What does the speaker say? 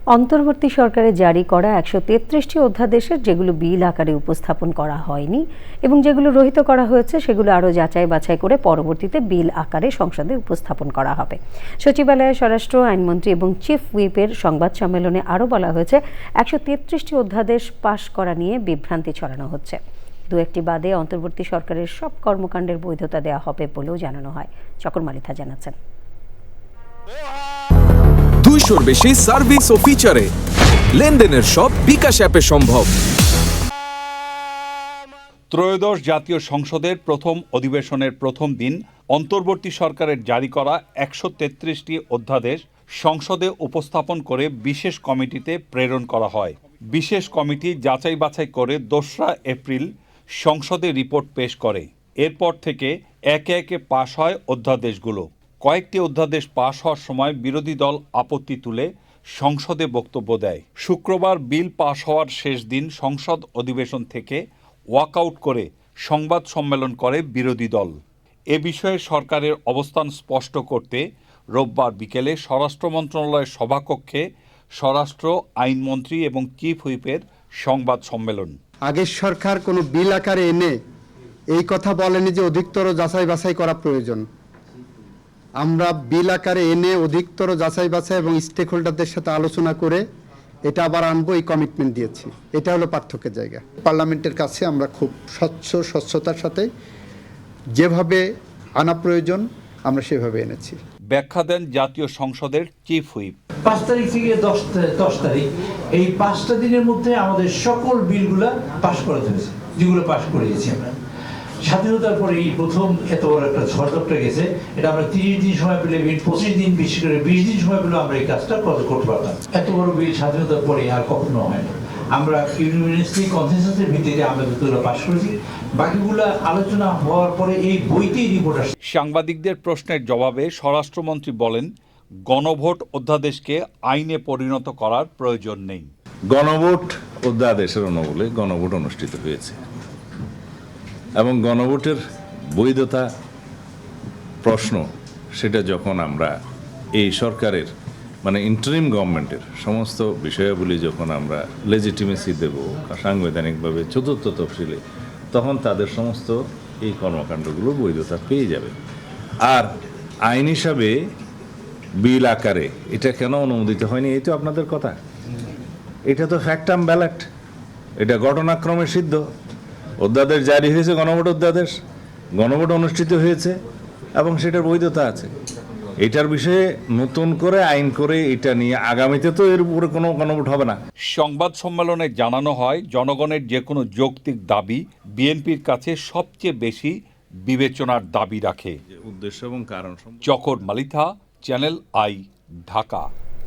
অন্তর্বর্তী সরকারের জারি করা ১৩৩টি অধ্যাদেশের যেগুলো বিল আকারে উপস্থাপন করা হয়নি এবং যেগুলো রহিত করা হয়েছে সেগুলো আরও যাচাই বাছাই করে পরবর্তীতে বিল আকারে সংসদে উপস্থাপন করা হবে। সচিবালয়ে স্বরাষ্ট্র আইনমন্ত্রী এবং চিফ হুইপের সংবাদ সম্মেলনে আরও বলা হয়েছে ১৩৩টি অধ্যাদেশ পাশ করা নিয়ে বিভ্রান্তি ছড়ানো হচ্ছে। দু একটি বাদে অন্তর্বর্তী সরকারের সব কর্মকাণ্ডের বৈধতা দেওয়া হবে বলেও জানানো হয়। চকর মালিথা জানাচ্ছেন। 200-র বেশি সার্ভিস ও ফিচারে লেনদেনের সব বিকাশ অ্যাপে সম্ভব। ত্রয়োদশ জাতীয় সংসদের প্রথম অধিবেশনের প্রথম দিন অন্তর্বর্তী সরকারের জারি করা ১৩৩টি অধ্যাদেশ সংসদে উপস্থাপন করে বিশেষ কমিটিতে প্রেরণ করা হয়। বিশেষ কমিটি যাচাই বাছাই করে ২রা এপ্রিল সংসদে রিপোর্ট পেশ করে। এরপর থেকে একে একে পাশ হয় অধ্যাদেশগুলো। কয়েকটি অধ্যাদেশ পাশ হওয়ার সময় বিরোধী দল আপত্তি তুলে সংসদে বক্তব্য দেয়। শুক্রবার বিল পাশ হওয়ার শেষ দিন সংসদ অধিবেশন থেকে ওয়াকআউট করে সংবাদ সম্মেলন করে বিরোধী দল। এ বিষয়ে সরকারের অবস্থান স্পষ্ট করতে রোববার বিকেলে স্বরাষ্ট্র মন্ত্রণালয়ের সভাকক্ষে স্বরাষ্ট্র আইনমন্ত্রী এবং চিফ হুইপের সংবাদ সম্মেলন। আগের সরকার কোনো বিল আকারে এনে এই কথা বলেনি যে অধিকতর যাচাই বাছাই করা প্রয়োজন। আমরা বিল আকারে এনে অধিকতর যাচাই বাছাই এবং স্টেক হোল্ডারদের সাথে আলোচনা করে এটা আবার আনবো, এই কমিটমেন্ট দিয়েছি। এটা হলো পার্থক্যের জায়গা। পার্লামেন্টের কাছে আমরা খুব স্বচ্ছতার সাথে যেভাবে আনা প্রয়োজন আমরা সেভাবে এনেছি। ব্যাখ্যা দেন জাতীয় সংসদের চিফ হুইপ। 5 তারিখ থেকে 10 তারিখ এই 5টা দিনের মধ্যে আমাদের সকল বিলগুলা পাশ করাতে হয়েছে, যেগুলো পাশ করিয়েছি আমরা। স্বাধীনতার পরে এই প্রথম এত বড় একটা ঝড় গেছে। এটা আমরা 30 দিন সময় পেলে, 25 দিন, বিশেষ করে 20 দিন সময় পেলে আমরা এই কাজটা করতে পারতাম। এত বড় বিল স্বাধীনতার পরে আর কখনো হয় না। আমরা ইউনিভার্সিটি কনসেনসাসের ভিত্তিতে আমরা যতগুলো পাশ করেছি, বাকিগুলো আলোচনা হওয়ার পরে এই বইতেই রিপোর্ট আসে। সাংবাদিকদের প্রশ্নের জবাবে স্বরাষ্ট্রমন্ত্রী বলেন, গণভোট অধ্যাদেশকে আইনে পরিণত করার প্রয়োজন নেই। গণভোট অধ্যাদেশের অনুকূলে গণভোট অনুষ্ঠিত হয়েছে এবং গণভোটের বৈধতা প্রশ্ন সেটা যখন আমরা এই সরকারের মানে ইন্টারিম গভর্নমেন্টের সমস্ত বিষয়াবলী যখন আমরা লেজিটিমেসি দেব সাংবিধানিকভাবে চতুর্থ তফসিলে, তখন তাদের সমস্ত এই কর্মকাণ্ডগুলো বৈধতা পেয়ে যাবে। আর আইন হিসাবে বিল আকারে এটা কেন অনুমোদিত হয়নি, এই তো আপনাদের কথা। এটা তো ফ্যাক্টাম ব্যালট, এটা ঘটনাক্রমে সিদ্ধ। অধ্যাদেশ জারি হয়েছে, গণভোট অধ্যাদেশ, গণভোট অনুষ্ঠিত হয়েছে এবং সেটার বৈধতা আছে। এটার বিষয়ে নতুন করে আইন করে এটা নিয়ে আগামীতে তো এর উপরে কোনো গণভোট হবে না। সংবাদ সম্মেলনে জানানো হয়, জনগণের যে কোনো যৌক্তিক দাবি বিএনপির কাছে সবচেয়ে বেশি বিবেচনার দাবি রাখে। উদ্দেশ্য এবং কারণ। চকর মালিথা, চ্যানেল আই, ঢাকা।